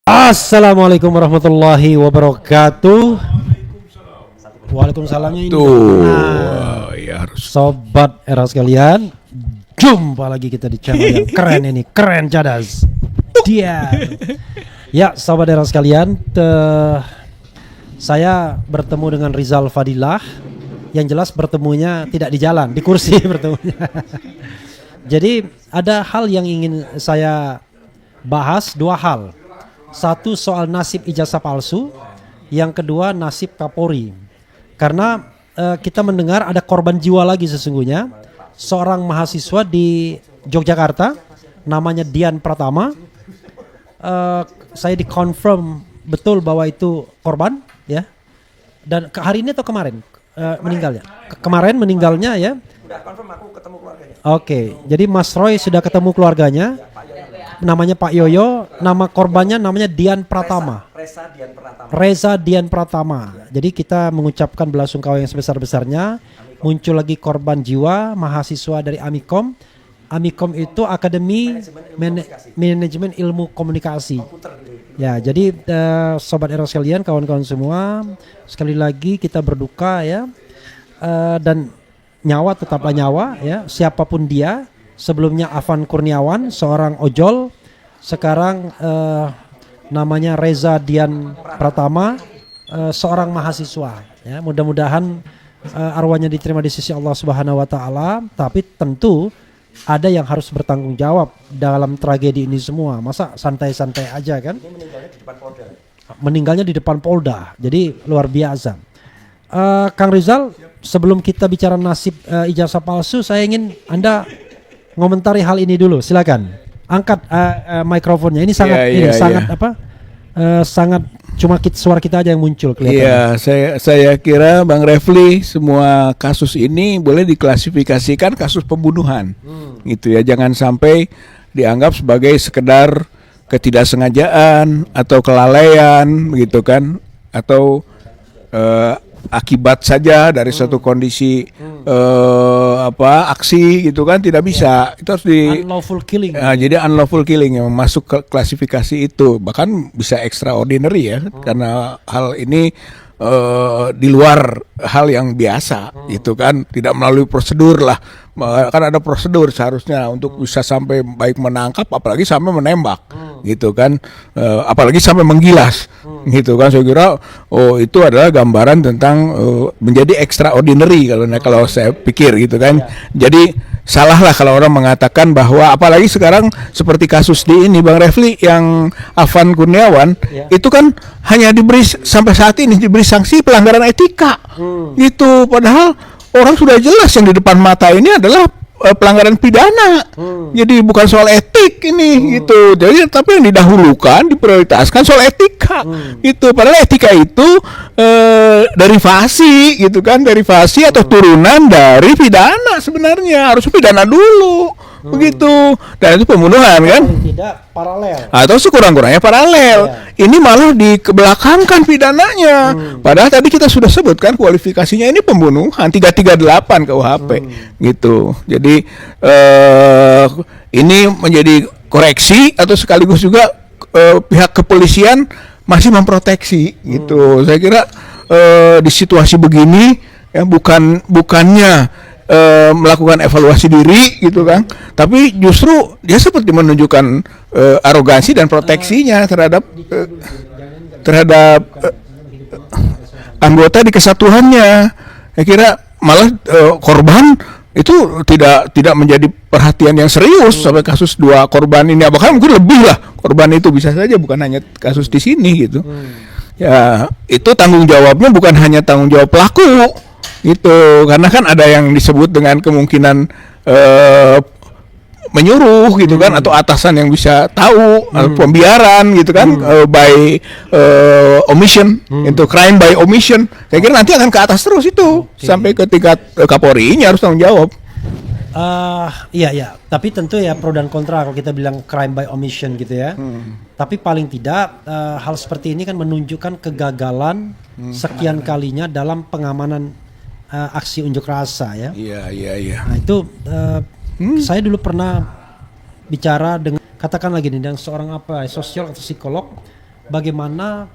Assalamualaikum warahmatullahi wabarakatuh. Waalaikumsalamnya ini. Ya harus. Sobat era sekalian, jumpa lagi kita di channel yang keren ini, keren cadas. Dia. Ya, sobat era sekalian, saya bertemu dengan Rizal Fadilah. Yang jelas bertemunya tidak di jalan, di kursi bertemunya. Jadi ada hal yang ingin saya bahas, dua hal. Satu soal nasib ijazah palsu, yang kedua nasib Kapolri. Karena kita mendengar ada korban jiwa lagi sesungguhnya. Seorang mahasiswa di Yogyakarta, namanya Dian Pratama. Saya dikonfirm betul bahwa itu korban, ya. Dan hari ini atau kemarin meninggalnya? Kemarin meninggalnya, ya. Udah confirm, aku ketemu keluarganya. Oke, jadi Mas Roy sudah ketemu keluarganya. Namanya Pak Yoyo, nama korbannya namanya Dian Pratama. Reza Dian Pratama. Jadi kita mengucapkan belasungkawa yang sebesar-besarnya. Muncul lagi korban jiwa, mahasiswa dari Amikom. Amikom itu Akademi Manajemen Ilmu Komunikasi. Ya, jadi sobat era sekalian, kawan-kawan semua, sekali lagi kita berduka, ya. Dan nyawa tetaplah nyawa, ya. Siapapun dia. Sebelumnya Afan Kurniawan, seorang ojol. Sekarang namanya Reza Dian Pratama, seorang mahasiswa. Ya, mudah-mudahan arwahnya diterima di sisi Allah Subhanahu Wa Taala. Tapi tentu ada yang harus bertanggung jawab dalam tragedi ini semua. Masa santai-santai aja kan? Ini meninggalnya di depan Polda. Meninggalnya di depan Polda. Jadi luar biasa. Kang Rizal, sebelum kita bicara nasib ijazah palsu, saya ingin Anda ngomentari hal ini dulu, silakan. Angkat mikrofonnya. Ini sangat sangat cuma suara kita aja yang muncul kelihatan. Iya, saya kira Bang Refli, semua kasus ini boleh diklasifikasikan kasus pembunuhan. Gitu ya, jangan sampai dianggap sebagai sekedar ketidaksengajaan atau kelalaian gitu kan, atau akibat saja dari suatu kondisi aksi gitu kan, tidak bisa. Itu harus unlawful killing. Jadi unlawful killing yang masuk ke klasifikasi itu, bahkan bisa extraordinary ya, karena hal ini di luar hal yang biasa gitu kan, tidak melalui prosedur lah. Kan ada prosedur seharusnya untuk bisa sampai baik menangkap, apalagi sampai menembak gitu kan, apalagi sampai menggilas gitu kan. Saya kira itu adalah gambaran tentang menjadi extraordinary kalau saya pikir gitu kan. Jadi salah lah kalau orang mengatakan bahwa, apalagi sekarang seperti kasus di ini Bang Refli yang Afan Kurniawan, itu kan hanya diberi sampai saat ini diberi sanksi pelanggaran etika gitu, padahal orang sudah jelas yang di depan mata ini adalah pelanggaran pidana. Jadi bukan soal etik ini gitu. Jadi tapi yang didahulukan, diprioritaskan soal etika. Itu padahal etika itu derivasi gitu kan, derivasi atau turunan dari pidana sebenarnya. Harus pidana dulu. Begitu. Dan itu pembunuhan kan? Tidak paralel. Atau sekurang-kurangnya paralel. Ini malah dikebelakangkan pidananya. Padahal tadi kita sudah sebutkan kualifikasinya ini pembunuhan 338 KUHP gitu. Jadi ini menjadi koreksi atau sekaligus juga pihak kepolisian masih memproteksi gitu. Saya kira di situasi begini ya, bukannya melakukan evaluasi diri gitu kan, tapi justru dia seperti menunjukkan arogansi dan proteksinya terhadap anggota di kesatuannya. Saya kira malah korban itu tidak menjadi perhatian yang serius sampai kasus dua korban ini, bahkan mungkin lebih lah korban itu, bisa saja bukan hanya kasus di sini gitu. Ya itu tanggung jawabnya bukan hanya tanggung jawab pelaku gitu, karena kan ada yang disebut dengan kemungkinan menyuruh gitu kan, atau atasan yang bisa tahu, atau pembiaran gitu kan, by omission, itu crime by omission. Saya kira nanti akan ke atas terus itu, sampai ke tingkat Kapolri-nya harus tanggung jawab. Iya, tapi tentu ya pro dan kontra kalau kita bilang crime by omission gitu ya. Tapi paling tidak hal seperti ini kan menunjukkan kegagalan sekian kalinya dalam pengamanan aksi unjuk rasa ya. Iya. Nah itu saya dulu pernah bicara dengan, katakan lagi nih, dengan seorang sosial atau psikolog bagaimana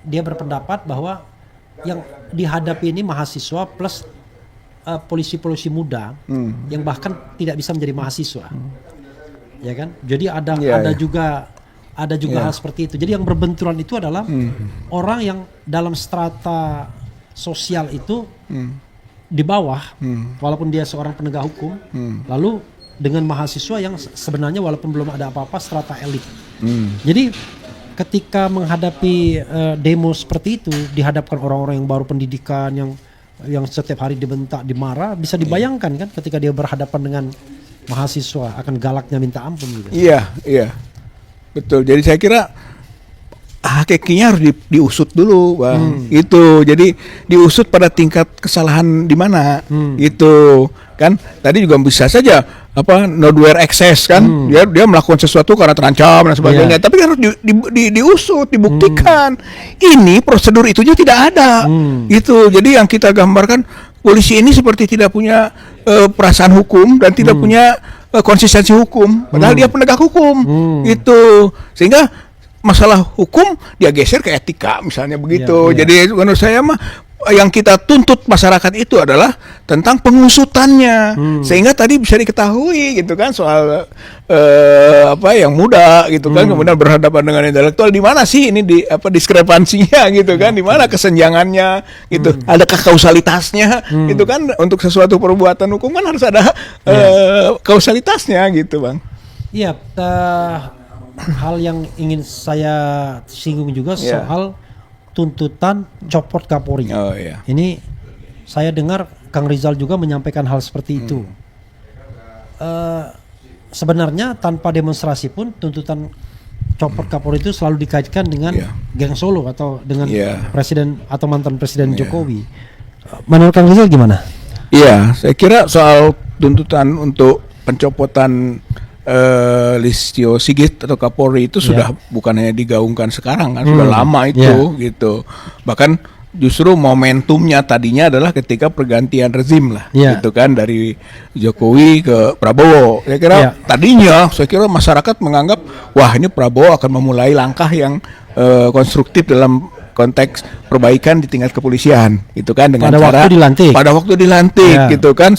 dia berpendapat bahwa yang dihadapi ini mahasiswa plus polisi-polisi muda yang bahkan tidak bisa menjadi mahasiswa, ya kan? Jadi ada juga hal seperti itu. Jadi yang berbenturan itu adalah orang yang dalam strata sosial itu di bawah, walaupun dia seorang penegak hukum, lalu dengan mahasiswa yang sebenarnya walaupun belum ada apa-apa strata elit. Jadi ketika menghadapi demo seperti itu, dihadapkan orang-orang yang baru pendidikan, yang setiap hari dibentak, dimarah, bisa dibayangkan kan ketika dia berhadapan dengan mahasiswa akan galaknya minta ampun gitu. Iya, betul. Jadi saya kira hakikinya harus diusut dulu, Bang. Itu. Jadi diusut pada tingkat kesalahan di mana. Itu kan tadi juga bisa saja nodeware access kan, dia melakukan sesuatu karena terancam dan sebagainya, tapi harus diusut, dibuktikan. Ini prosedur itunya tidak ada. Itu. Jadi yang kita gambarkan polisi ini seperti tidak punya perasaan hukum dan tidak punya konsistensi hukum, padahal dia penegak hukum. Itu. Sehingga masalah hukum dia geser ke etika misalnya begitu. Jadi menurut saya mah yang kita tuntut masyarakat itu adalah tentang pengusutannya, sehingga tadi bisa diketahui gitu kan soal yang muda gitu kan, kemudian berhadapan dengan intelektual, di mana sih ini diskrepansinya gitu kan, di mana kesenjangannya gitu, adakah kausalitasnya gitu kan, untuk sesuatu perbuatan hukum kan harus ada kausalitasnya gitu, Bang. Iya, hal yang ingin saya singgung juga soal tuntutan copot Kapolri. Ini saya dengar Kang Rizal juga menyampaikan hal seperti itu. Sebenarnya tanpa demonstrasi pun tuntutan copot Kapolri itu selalu dikaitkan dengan geng Solo atau dengan presiden atau mantan presiden Jokowi. Menurut Kang Rizal gimana? Iya, saya kira soal tuntutan untuk pencopotan Listio Sigit atau Kapolri itu sudah bukan hanya digaungkan sekarang kan, sudah lama itu gitu. Bahkan justru momentumnya tadinya adalah ketika pergantian rezim lah, gitu kan, dari Jokowi ke Prabowo. Saya kira tadinya, saya kira masyarakat menganggap wah ini Prabowo akan memulai langkah yang konstruktif dalam konteks perbaikan di tingkat kepolisian, gitu kan, dengan pada waktu dilantik gitu kan.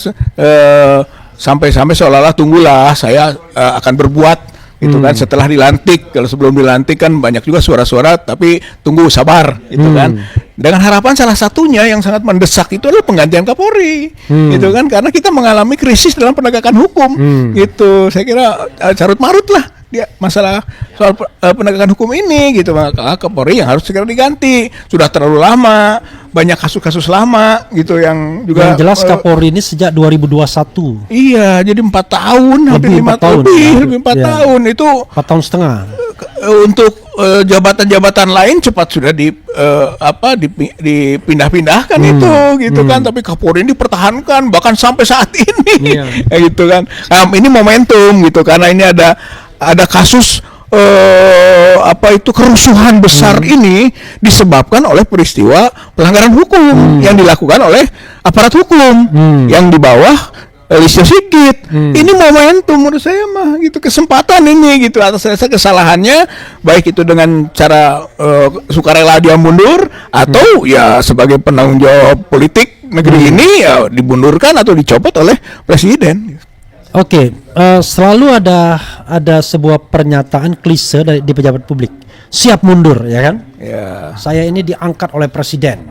Sampai-sampai seolah-olah tunggulah saya akan berbuat gitu kan setelah dilantik. Kalau sebelum dilantik kan banyak juga suara-suara, tapi tunggu sabar gitu kan. Dengan harapan salah satunya yang sangat mendesak itu adalah penggantian Kapolri gitu kan, karena kita mengalami krisis dalam penegakan hukum gitu. Saya kira carut marut lah dia masalah soal penegakan hukum ini gitu. Maka Kapolri yang harus segera diganti, sudah terlalu lama, banyak kasus-kasus lama gitu yang juga. Yang jelas Kapolri ini sejak 2021. Iya, jadi 4 tahun, hampir 5 tahun, lebih 4 tahun itu 4 tahun setengah. Untuk jabatan-jabatan lain cepat sudah dipindah-pindahkan itu gitu kan, tapi Kapolri ini dipertahankan bahkan sampai saat ini gitu kan. Ini momentum gitu, karena ini ada kasus kerusuhan besar ini disebabkan oleh peristiwa pelanggaran hukum yang dilakukan oleh aparat hukum yang di bawah Listio Sigit. Ini momentum menurut saya mah gitu, kesempatan ini gitu, atas dasar kesalahannya, baik itu dengan cara sukarela dia mundur atau ya sebagai penanggung jawab politik negeri ini ya dibundurkan atau dicopot oleh presiden. Oke, selalu ada sebuah pernyataan klise di pejabat publik, siap mundur, ya kan? Saya ini diangkat oleh presiden,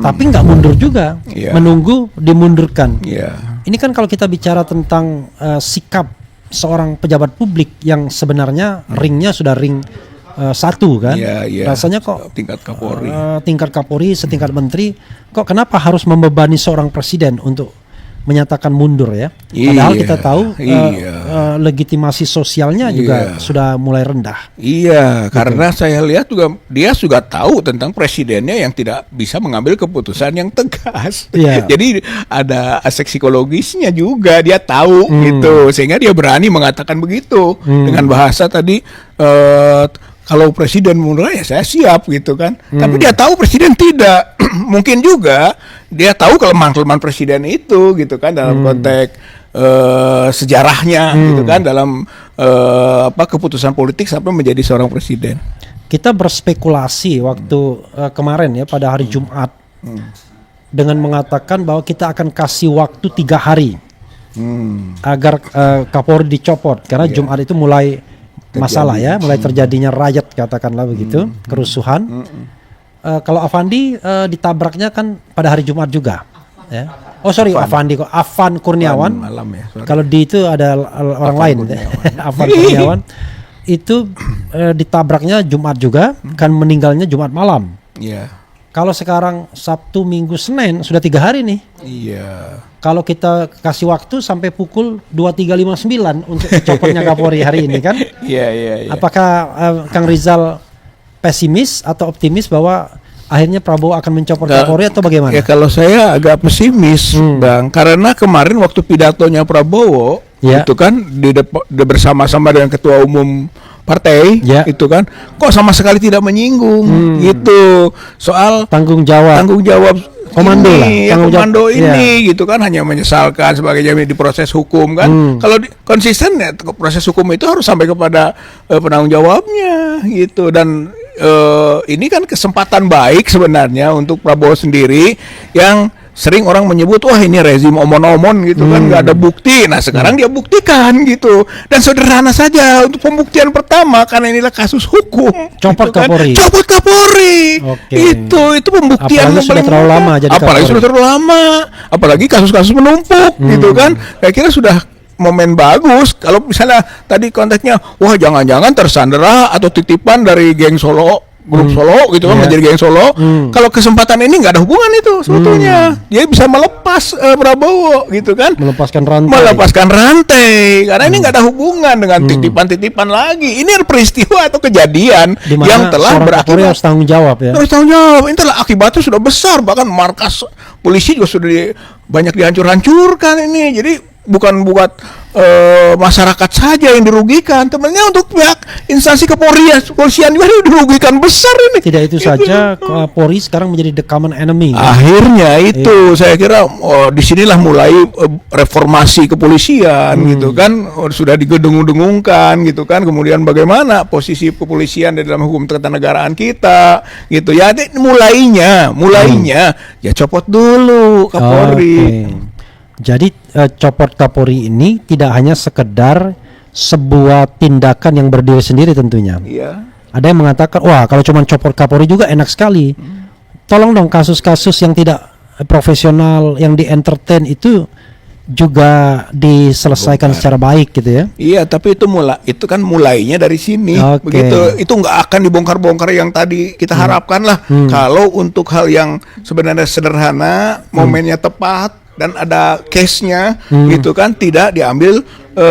tapi nggak mundur juga, menunggu dimundurkan. Ini kan kalau kita bicara tentang sikap seorang pejabat publik yang sebenarnya ringnya sudah ring 1 kan, rasanya kok tingkat Kapolri, setingkat menteri, kok kenapa harus membebani seorang presiden untuk menyatakan mundur ya? Padahal kita tahu legitimasi sosialnya juga sudah mulai rendah. Karena saya lihat juga dia juga tahu tentang presidennya yang tidak bisa mengambil keputusan yang tegas. Jadi ada aspek psikologisnya juga, dia tahu gitu, sehingga dia berani mengatakan begitu dengan bahasa tadi. Kalau presiden mundur ya saya siap gitu kan. Tapi dia tahu presiden tidak. Mungkin juga dia tahu kelemahan-kelemahan presiden itu gitu kan, dalam konteks sejarahnya gitu kan, dalam keputusan politik sampai menjadi seorang presiden. kita berspekulasi waktu kemarin ya pada hari Jumat dengan mengatakan bahwa kita akan kasih waktu 3 hari agar Kapolri dicopot karena Jumat itu mulai masalah ya, mulai terjadinya riot katakanlah begitu, kerusuhan. Kalau Afandi ditabraknya kan pada hari Jumat juga. Ya. Oh sorry, Afandi kok, Afan Kurniawan. Malam ya. Kalau di itu ada orang lain, Afan Kurniawan. Itu ditabraknya Jumat juga, kan meninggalnya Jumat malam. Iya. Kalau sekarang Sabtu, Minggu, Senin sudah 3 hari nih. Iya. Kalau kita kasih waktu sampai pukul 23.59 untuk copotnya Kapolri hari ini kan? Iya. Apakah Kang Rizal pesimis atau optimis bahwa akhirnya Prabowo akan mencopot Kapolri atau bagaimana? Ya kalau saya agak pesimis, Bang, karena kemarin waktu pidatonya Prabowo itu kan di bersama-sama dengan ketua umum partai itu kan kok sama sekali tidak menyinggung gitu soal tanggung jawab komando komando ini gitu kan, hanya menyesalkan sebagai jaminan di proses hukum kan. Kalau konsisten ya proses hukum itu harus sampai kepada penanggung jawabnya gitu. Dan ini kan kesempatan baik sebenarnya untuk Prabowo sendiri yang sering orang menyebut wah ini rezim omon-omon gitu kan, nggak ada bukti. Nah sekarang dia buktikan gitu, dan sederhana saja untuk pembuktian pertama karena inilah kasus hukum. Copot gitu Kapolri. Kan? Copot Kapolri. Itu pembuktian. Apalagi sudah terlalu lama jadi apalagi Kapolri. sudah terlalu lama, apalagi kasus-kasus menumpuk gitu kan. Saya kira sudah momen bagus kalau misalnya tadi konteksnya wah jangan-jangan tersandera atau titipan dari geng Solo, grup Solo gitu kan, menjadi geng Solo. Kalau kesempatan ini nggak ada hubungan itu sebetulnya. Dia bisa melepas Prabowo gitu kan, melepaskan rantai karena ini nggak ada hubungan dengan titipan-titipan lagi. Ini peristiwa atau kejadian dimana yang telah berakibat harus tanggung jawab ya. Harus tanggung jawab. Ini telah akibatnya sudah besar, bahkan markas polisi juga sudah banyak dihancur-hancurkan ini. Jadi bukan buat masyarakat saja yang dirugikan, temannya untuk pihak instansi kepolisian juga dirugikan besar ini. Tidak itu saja, Polri sekarang menjadi the common enemy. Akhirnya itu saya kira disinilah mulai reformasi kepolisian gitu kan, sudah digedengung-dengungkan gitu kan. Kemudian bagaimana posisi kepolisian di dalam hukum ketatanegaraan kita gitu ya. Mulainya ya copot dulu Kapolri. Jadi copot Kapolri ini tidak hanya sekedar sebuah tindakan yang berdiri sendiri tentunya. Iya. Ada yang mengatakan, wah kalau cuma copot Kapolri juga enak sekali. Tolong dong kasus-kasus yang tidak profesional, yang di-entertain itu juga diselesaikan secara baik gitu ya. Iya, tapi itu kan mulainya dari sini. Begitu. Itu nggak akan dibongkar-bongkar yang tadi kita harapkan lah. Kalau untuk hal yang sebenarnya sederhana, momennya tepat dan ada case-nya gitu kan, tidak diambil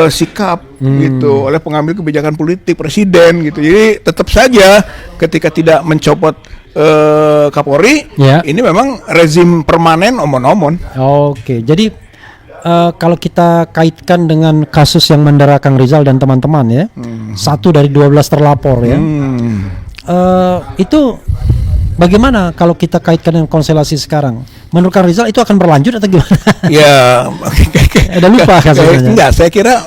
sikap gitu oleh pengambil kebijakan politik presiden gitu. Jadi tetap saja ketika tidak mencopot Kapolri, ini memang rezim permanen omon-omon. Jadi kalau kita kaitkan dengan kasus yang mendera Kang Rizal dan teman-teman ya, 1 dari 12 terlapor ya, itu bagaimana kalau kita kaitkan dengan konstelasi sekarang? Menurut Kang Rizal itu akan berlanjut atau gimana? Ya, ada lupa kasusnya. Enggak, saya kira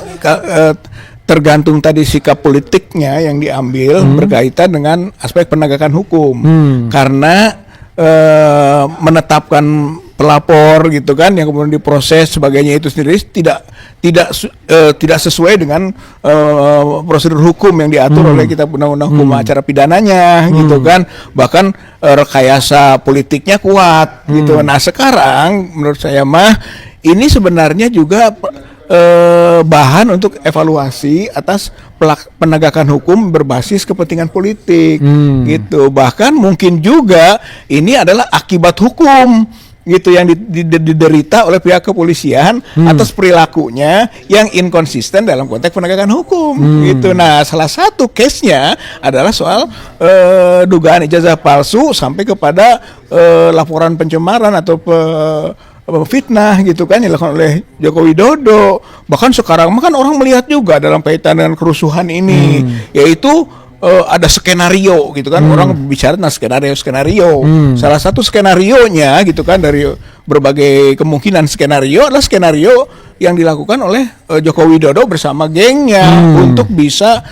tergantung tadi sikap politiknya yang diambil berkaitan dengan aspek penegakan hukum. Karena menetapkan pelapor gitu kan, yang kemudian diproses sebagainya itu sendiri tidak sesuai dengan prosedur hukum yang diatur oleh kitab undang-undang hukum acara pidananya gitu kan. Bahkan rekayasa politiknya kuat gitu. Nah sekarang menurut saya ini sebenarnya juga bahan untuk evaluasi atas penegakan hukum berbasis kepentingan politik gitu. Bahkan mungkin juga ini adalah akibat hukum gitu yang diderita oleh pihak kepolisian atas perilakunya yang inkonsisten dalam konteks penegakan hukum gitu. Nah, salah satu case-nya adalah soal dugaan ijazah palsu sampai kepada laporan pencemaran atau fitnah gitu kan yang dilakukan oleh Joko Widodo. Bahkan sekarang kan orang melihat juga dalam kaitan dengan kerusuhan ini, yaitu ada skenario gitu kan, orang bicara tentang skenario. Salah satu skenarionya gitu kan, dari berbagai kemungkinan skenario adalah skenario yang dilakukan oleh Joko Widodo bersama gengnya untuk bisa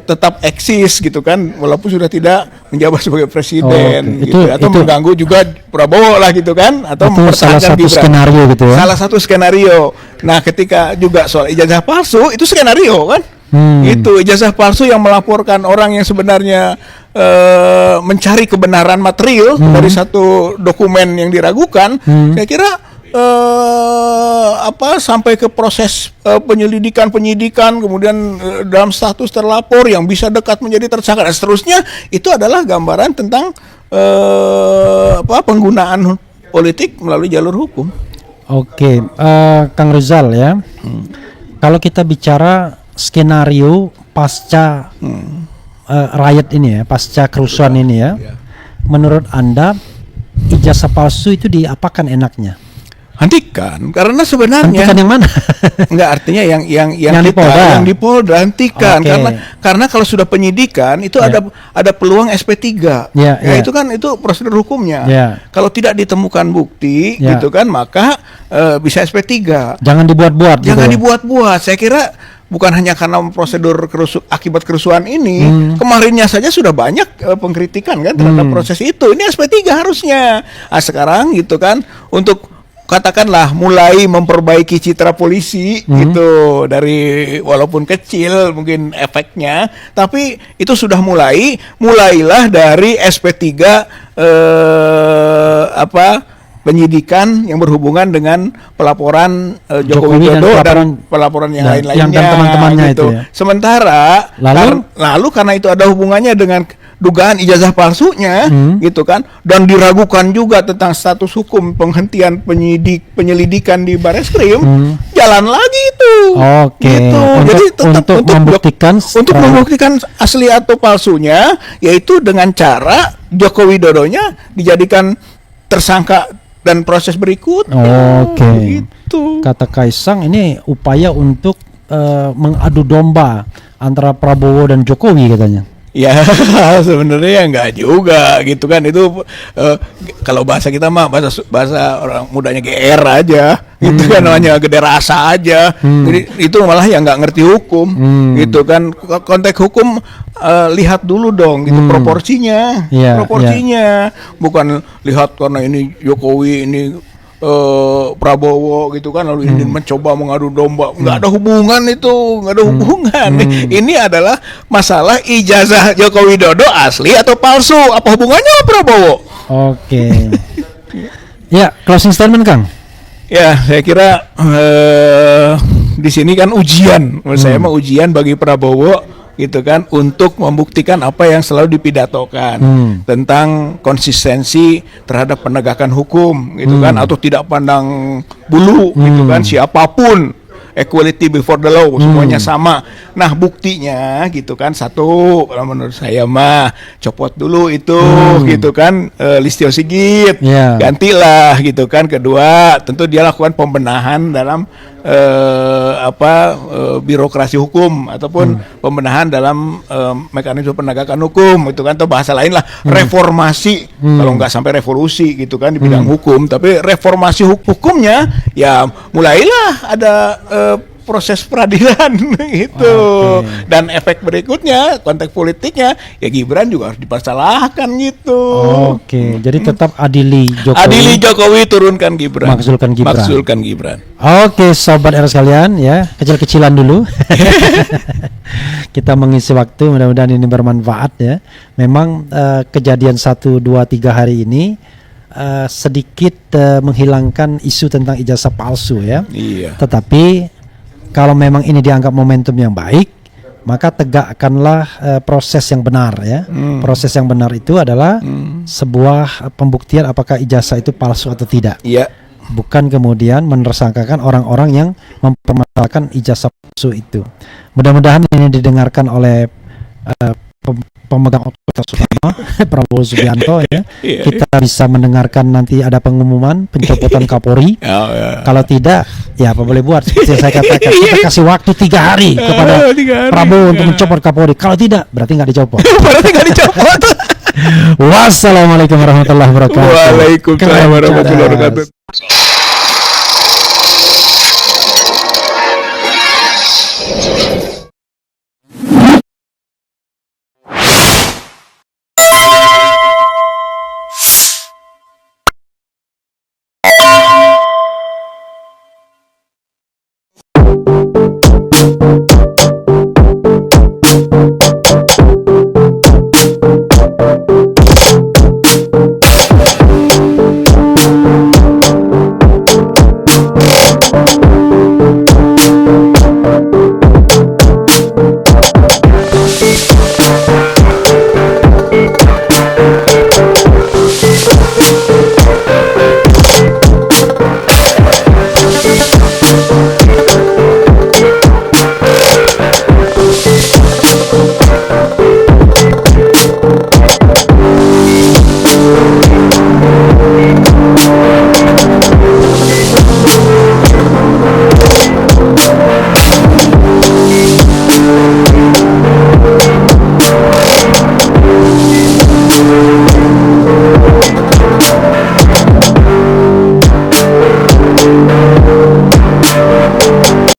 tetap eksis gitu kan, walaupun sudah tidak menjabat sebagai presiden Oke. gitu, atau mengganggu juga Prabowo lah gitu kan, atau Itu salah mempertahankan satu Gibran. skenario gitu ya. Salah satu skenario. Nah, ketika juga soal ijazah palsu itu skenario kan, itu ijazah palsu yang melaporkan orang yang sebenarnya mencari kebenaran material dari satu dokumen yang diragukan. Saya kira sampai ke proses penyidikan, kemudian dalam status terlapor yang bisa dekat menjadi tersangka dan seterusnya, itu adalah gambaran tentang penggunaan politik melalui jalur hukum. Oke, Kang Rizal ya. Kalau kita bicara skenario pasca riot ini ya, pasca kerusuhan ini ya, menurut Anda ijazah palsu itu diapakan enaknya? Hentikan, karena sebenarnya Hentikan yang mana? enggak, artinya yang di Polda. yang di Polda hentikan. Oke. Karena kalau sudah penyidikan itu ada peluang SP3. Ya. Itu kan itu prosedur hukumnya. Ya. Kalau tidak ditemukan bukti Ya. gitu kan, maka bisa SP3. Jangan dibuat-buat. Jangan gitu. dibuat-buat. Saya kira bukan hanya karena prosedur akibat kerusuhan ini, kemarinnya saja sudah banyak pengkritikan kan terhadap proses itu. Ini SP3 harusnya. Sekarang gitu kan, untuk katakanlah mulai memperbaiki citra polisi gitu, dari walaupun kecil mungkin efeknya, tapi itu sudah mulailah dari SP3 penyidikan yang berhubungan dengan pelaporan Joko Jokowi Widodo dan dan pelaporan yang ya, lain-lainnya yang dan teman-temannya gitu. itu ya. Sementara Lalu? karena itu ada hubungannya dengan dugaan ijazah palsunya gitu kan, dan diragukan juga tentang status hukum penghentian penyelidikan di Bareskrim, jalan lagi itu. Oke. Gitu. Jadi tetap untuk membuktikan asli atau palsunya, yaitu dengan cara Joko Widodonya dijadikan tersangka dan proses berikut. Oke. Gitu. Kata Kaisang, ini upaya untuk mengadu domba antara Prabowo dan Jokowi katanya. Ya sebenarnya enggak juga gitu kan, itu kalau bahasa kita mah bahasa orang mudanya GR aja gitu kan, namanya gede rasa aja. Jadi itu malah yang nggak ngerti hukum gitu kan. Konteks hukum lihat dulu dong gitu proporsinya, bukan lihat karena ini Jokowi ini Prabowo gitu kan, lalu ini mencoba mengadu domba. Nggak ada hubungan itu, nggak ada hubungan. Ini adalah masalah ijazah Joko Widodo asli atau palsu. Apa hubungannya sama Prabowo? Oke. Ya, closing statement Kang. Ya, saya kira di sini kan ujian, menurut saya mah ujian bagi Prabowo gitu kan, untuk membuktikan apa yang selalu dipidatokan tentang konsistensi terhadap penegakan hukum gitu kan, atau tidak pandang bulu gitu kan, siapapun, equality before the law, semuanya sama. Nah, buktinya gitu kan, satu, kalau menurut saya mah copot dulu itu gitu kan, Listio Sigit, gantilah gitu kan. Kedua, tentu dia lakukan pembenahan dalam birokrasi hukum, ataupun pembenahan dalam mekanisme penegakan hukum gitu kan, atau bahasa lain lah reformasi, kalau nggak sampai revolusi gitu kan di bidang hukum, tapi reformasi hukumnya ya mulailah ada proses peradilan gitu. Dan efek berikutnya, konteks politiknya, ya Gibran juga harus dipersalahkan gitu. Oke, jadi tetap adili Jokowi. Adili Jokowi, turunkan Gibran. Makzulkan Gibran. Gibran. Oke, sobat era sekalian ya, kecil-kecilan dulu. Kita mengisi waktu, mudah-mudahan ini bermanfaat ya. Memang kejadian 1, 2, 3 hari ini sedikit menghilangkan isu tentang ijazah palsu ya. Iya. Tetapi kalau memang ini dianggap momentum yang baik, maka tegakkanlah proses yang benar ya. Proses yang benar itu adalah sebuah pembuktian apakah ijazah itu palsu atau tidak. Iya. Bukan kemudian menersangkakan orang-orang yang mempermasalahkan ijazah palsu itu. Mudah-mudahan ini didengarkan oleh pemegang otoritas utama Prabowo Subianto ya. Kita bisa mendengarkan nanti ada pengumuman pencopotan Kapolri. Kalau tidak, ya apa boleh buat, seperti yang saya katakan, kita kasih waktu 3 hari kepada Prabowo untuk mencopot Kapolri. Kalau tidak, berarti nggak dicopot. Berarti nggak dicopot. Wassalamualaikum warahmatullahi wabarakatuh. Waalaikumsalam warahmatullahi wabarakatuh.